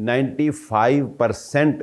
95%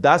10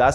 10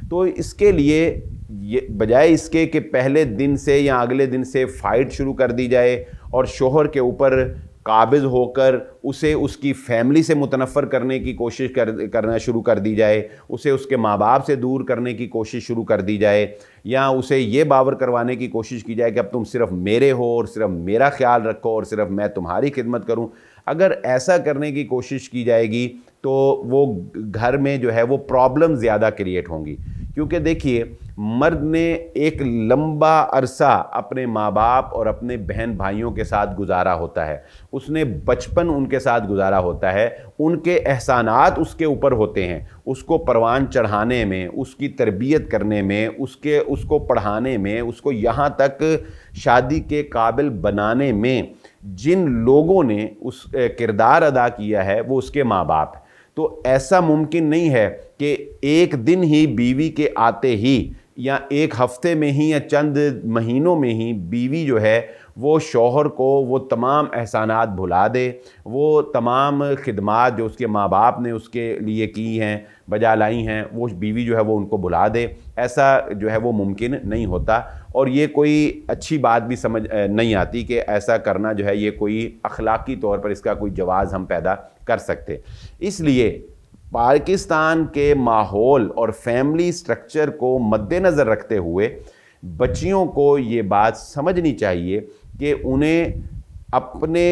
تو اس کے لیے یہ بجائے اس کے کہ پہلے دن سے یا اگلے دن سے فائٹ شروع کر دی جائے اور شوہر کے اوپر قابض ہو کر اسے اس کی فیملی سے متنفر کرنے کی کوشش کرنا شروع کر دی جائے، اسے اس کے ماں باپ سے دور کرنے کی کوشش شروع کر دی جائے، یا اسے یہ باور کروانے کی کوشش کی جائے کہ اب تم صرف میرے ہو اور صرف میرا خیال رکھو اور صرف میں تمہاری خدمت کروں، اگر ایسا کرنے کی کوشش کی جائے گی تو وہ گھر میں جو ہے وہ پرابلم زیادہ کریٹ ہوں گی۔ کیونکہ دیکھیے، مرد نے ایک لمبا عرصہ اپنے ماں باپ اور اپنے بہن بھائیوں کے ساتھ گزارا ہوتا ہے، اس نے بچپن ان کے ساتھ گزارا ہوتا ہے، ان کے احسانات اس کے اوپر ہوتے ہیں، اس کو پروان چڑھانے میں، اس کی تربیت کرنے میں، اس کو پڑھانے میں، اس کو یہاں تک شادی کے قابل بنانے میں جن لوگوں نے اس کردار ادا کیا ہے وہ اس کے ماں باپ ہیں۔ تو ایسا ممکن نہیں ہے کہ ایک دن ہی بیوی کے آتے ہی یا ایک ہفتے میں ہی یا چند مہینوں میں ہی بیوی جو ہے وہ شوہر کو وہ تمام احسانات بھلا دے، وہ تمام خدمات جو اس کے ماں باپ نے اس کے لیے کی ہیں، بجا لائی ہیں، وہ بیوی جو ہے وہ ان کو بھلا دے۔ ایسا جو ہے وہ ممکن نہیں ہوتا، اور یہ کوئی اچھی بات بھی سمجھ نہیں آتی کہ ایسا کرنا جو ہے یہ کوئی اخلاقی طور پر اس کا کوئی جواز ہم پیدا کر سکتے۔ اس لیے پاکستان کے ماحول اور فیملی سٹرکچر کو مد نظر رکھتے ہوئے بچیوں کو یہ بات سمجھنی چاہیے کہ انہیں اپنے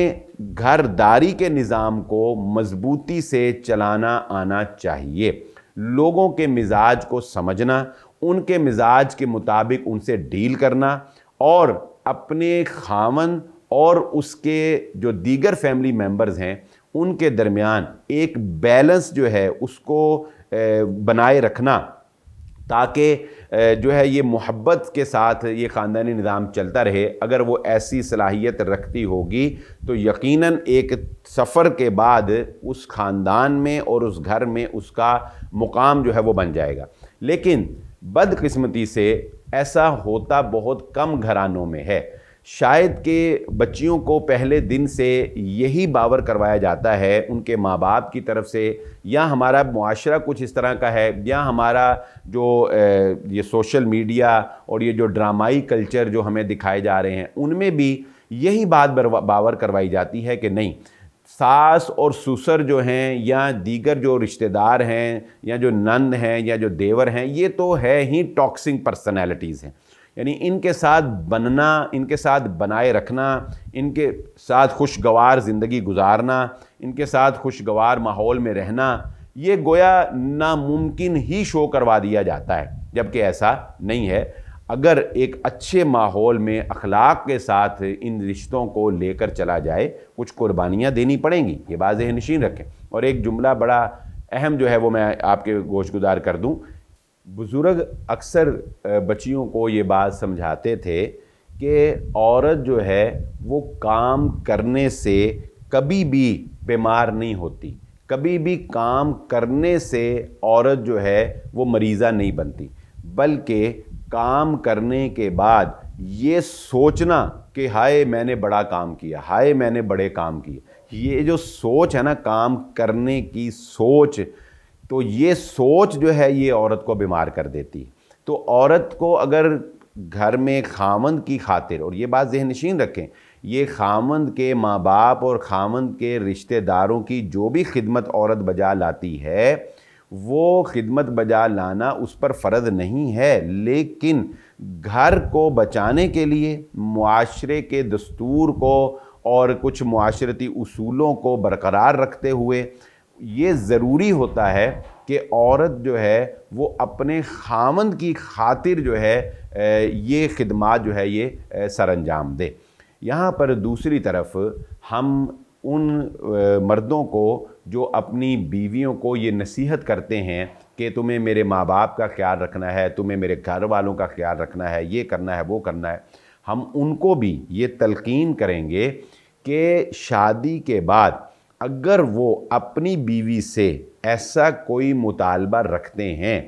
گھرداری کے نظام کو مضبوطی سے چلانا آنا چاہیے، لوگوں کے مزاج کو سمجھنا، ان کے مزاج کے مطابق ان سے ڈیل کرنا، اور اپنے خاوند اور اس کے جو دیگر فیملی ممبرز ہیں ان کے درمیان ایک بیلنس جو ہے اس کو بنائے رکھنا، تاکہ جو ہے یہ محبت کے ساتھ یہ خاندانی نظام چلتا رہے۔ اگر وہ ایسی صلاحیت رکھتی ہوگی تو یقیناً ایک سفر کے بعد اس خاندان میں اور اس گھر میں اس کا مقام جو ہے وہ بن جائے گا۔ لیکن بدقسمتی سے ایسا ہوتا بہت کم گھرانوں میں ہے۔ شاید کہ بچیوں کو پہلے دن سے یہی باور کروایا جاتا ہے ان کے ماں باپ کی طرف سے، یا ہمارا معاشرہ کچھ اس طرح کا ہے، یا ہمارا جو یہ سوشل میڈیا اور یہ جو ڈرامائی کلچر جو ہمیں دکھائے جا رہے ہیں ان میں بھی یہی بات باور کروائی جاتی ہے کہ نہیں، ساس اور سسر جو ہیں یا دیگر جو رشتہ دار ہیں یا جو نند ہیں یا جو دیور ہیں، یہ تو ہے ہی ٹاکسنگ پرسنالٹیز ہیں، یعنی ان کے ساتھ بننا، ان کے ساتھ بنائے رکھنا، ان کے ساتھ خوشگوار زندگی گزارنا، ان کے ساتھ خوشگوار ماحول میں رہنا، یہ گویا ناممکن ہی شو کروا دیا جاتا ہے، جبکہ ایسا نہیں ہے۔ اگر ایک اچھے ماحول میں اخلاق کے ساتھ ان رشتوں کو لے کر چلا جائے، کچھ قربانیاں دینی پڑیں گی، یہ بات ذہن نشین رکھیں۔ اور ایک جملہ بڑا اہم جو ہے وہ میں آپ کے گوش گزار کر دوں۔ بزرگ اکثر بچیوں کو یہ بات سمجھاتے تھے کہ عورت جو ہے وہ کام کرنے سے کبھی بھی بیمار نہیں ہوتی، کبھی بھی کام کرنے سے عورت جو ہے وہ مریضہ نہیں بنتی، بلکہ کام کرنے کے بعد یہ سوچنا کہ ہائے میں نے بڑا کام کیا، ہائے میں نے بڑے کام کیے، یہ جو سوچ ہے نا، کام کرنے کی سوچ، تو یہ سوچ جو ہے یہ عورت کو بیمار کر دیتی۔ تو عورت کو اگر گھر میں خاوند کی خاطر، اور یہ بات ذہن نشین رکھیں، یہ خاوند کے ماں باپ اور خاوند کے رشتہ داروں کی جو بھی خدمت عورت بجا لاتی ہے، وہ خدمت بجا لانا اس پر فرض نہیں ہے، لیکن گھر کو بچانے کے لیے، معاشرے کے دستور کو اور کچھ معاشرتی اصولوں کو برقرار رکھتے ہوئے یہ ضروری ہوتا ہے کہ عورت جو ہے وہ اپنے خاوند کی خاطر جو ہے یہ خدمات جو ہے یہ سر انجام دے۔ یہاں پر دوسری طرف ہم ان مردوں کو جو اپنی بیویوں کو یہ نصیحت کرتے ہیں کہ تمہیں میرے ماں باپ کا خیال رکھنا ہے، تمہیں میرے گھر والوں کا خیال رکھنا ہے، یہ کرنا ہے، وہ کرنا ہے، ہم ان کو بھی یہ تلقین کریں گے کہ شادی کے بعد اگر وہ اپنی بیوی سے ایسا کوئی مطالبہ رکھتے ہیں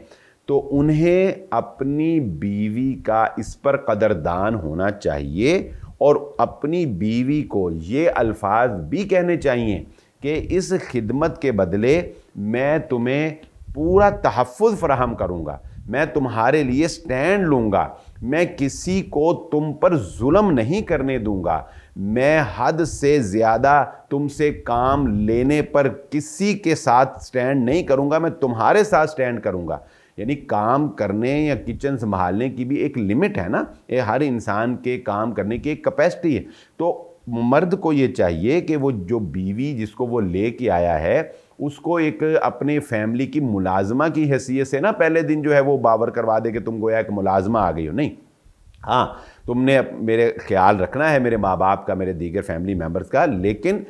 تو انہیں اپنی بیوی کا اس پر قدردان ہونا چاہیے، اور اپنی بیوی کو یہ الفاظ بھی کہنے چاہیے کہ اس خدمت کے بدلے میں تمہیں پورا تحفظ فراہم کروں گا، میں تمہارے لیے سٹینڈ لوں گا، میں کسی کو تم پر ظلم نہیں کرنے دوں گا، میں حد سے زیادہ تم سے کام لینے پر کسی کے ساتھ سٹینڈ نہیں کروں گا، میں تمہارے ساتھ سٹینڈ کروں گا۔ یعنی کام کرنے یا کچن سنبھالنے کی بھی ایک لمٹ ہے نا، یہ ہر انسان کے کام کرنے کی ایک کیپیسٹی ہے۔ تو مرد کو یہ چاہیے کہ وہ جو بیوی جس کو وہ لے کے آیا ہے اس کو ایک اپنے فیملی کی ملازمہ کی حیثیت سے نا پہلے دن جو ہے وہ باور کروا دے کہ تم گویا ایک ملازمہ آ گئی ہو، نہیں، ہاں تم نے میرے خیال رکھنا ہے، میرے ماں باپ کا، میرے دیگر فیملی ممبرز کا، لیکن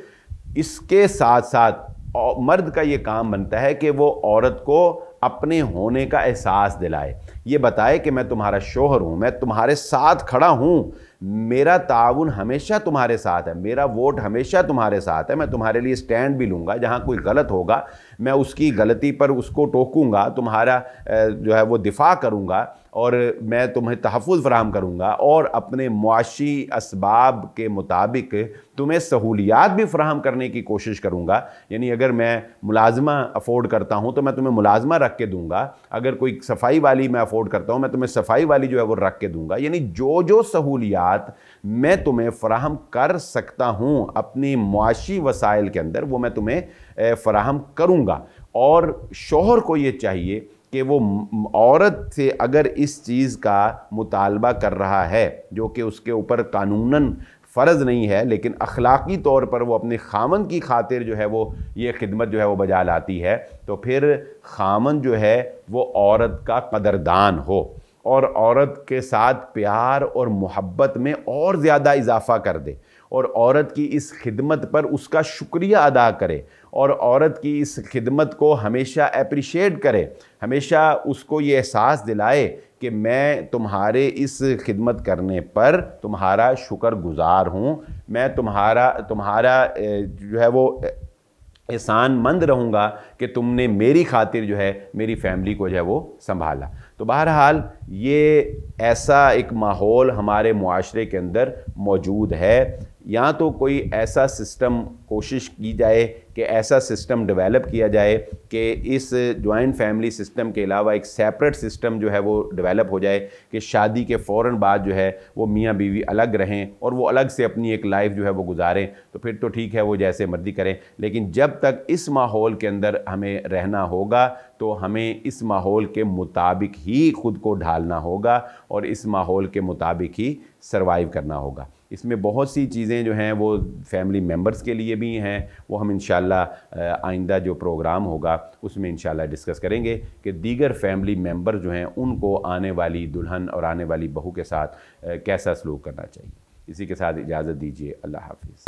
اس کے ساتھ ساتھ مرد کا یہ کام بنتا ہے کہ وہ عورت کو اپنے ہونے کا احساس دلائے، یہ بتائے کہ میں تمہارا شوہر ہوں، میں تمہارے ساتھ کھڑا ہوں، میرا تعاون ہمیشہ تمہارے ساتھ ہے، میرا ووٹ ہمیشہ تمہارے ساتھ ہے، میں تمہارے لیے سٹینڈ بھی لوں گا، جہاں کوئی غلط ہوگا میں اس کی غلطی پر اس کو ٹوکوں گا، تمہارا جو ہے وہ دفاع کروں گا، اور میں تمہیں تحفظ فراہم کروں گا، اور اپنے معاشی اسباب کے مطابق تمہیں سہولیات بھی فراہم کرنے کی کوشش کروں گا۔ یعنی اگر میں ملازمہ افورڈ کرتا ہوں تو میں تمہیں ملازمہ رکھ کے دوں گا، اگر کوئی صفائی والی میں افورڈ کرتا ہوں میں تمہیں صفائی والی جو ہے وہ رکھ کے دوں گا۔ یعنی جو سہولیات میں تمہیں فراہم کر سکتا ہوں اپنی معاشی وسائل کے اندر وہ میں تمہیں فراہم کروں گا۔ اور شوہر کو یہ چاہیے کہ وہ عورت سے اگر اس چیز کا مطالبہ کر رہا ہے جو کہ اس کے اوپر قانوناً فرض نہیں ہے، لیکن اخلاقی طور پر وہ اپنے خامن کی خاطر جو ہے وہ یہ خدمت جو ہے وہ بجا لاتی ہے، تو پھر خامن جو ہے وہ عورت کا قدردان ہو اور عورت کے ساتھ پیار اور محبت میں اور زیادہ اضافہ کر دے، اور عورت کی اس خدمت پر اس کا شکریہ ادا کرے، اور عورت کی اس خدمت کو ہمیشہ اپریشیٹ کرے، ہمیشہ اس کو یہ احساس دلائے کہ میں تمہارے اس خدمت کرنے پر تمہارا شکر گزار ہوں، میں تمہارا جو ہے وہ احسان مند رہوں گا کہ تم نے میری خاطر جو ہے میری فیملی کو جو ہے وہ سنبھالا۔ تو بہرحال یہ ایسا ایک ماحول ہمارے معاشرے کے اندر موجود ہے، یا تو کوئی ایسا سسٹم کوشش کی جائے کہ ایسا سسٹم ڈیولپ کیا جائے کہ اس جوائنٹ فیملی سسٹم کے علاوہ ایک سیپریٹ سسٹم جو ہے وہ ڈیولپ ہو جائے کہ شادی کے فوراً بعد جو ہے وہ میاں بیوی الگ رہیں اور وہ الگ سے اپنی ایک لائف جو ہے وہ گزاریں، تو پھر تو ٹھیک ہے وہ جیسے مرضی کریں، لیکن جب تک اس ماحول کے اندر ہمیں رہنا ہوگا تو ہمیں اس ماحول کے مطابق ہی خود کو ڈھالنا ہوگا اور اس ماحول کے مطابق ہی سروائیو کرنا ہوگا۔ اس میں بہت سی چیزیں جو ہیں وہ فیملی ممبرز کے لیے بھی ہیں، وہ ہم انشاءاللہ آئندہ جو پروگرام ہوگا اس میں انشاءاللہ ڈسکس کریں گے کہ دیگر فیملی ممبر جو ہیں ان کو آنے والی دلہن اور آنے والی بہو کے ساتھ کیسا سلوک کرنا چاہیے۔ اسی کے ساتھ اجازت دیجیے، اللہ حافظ۔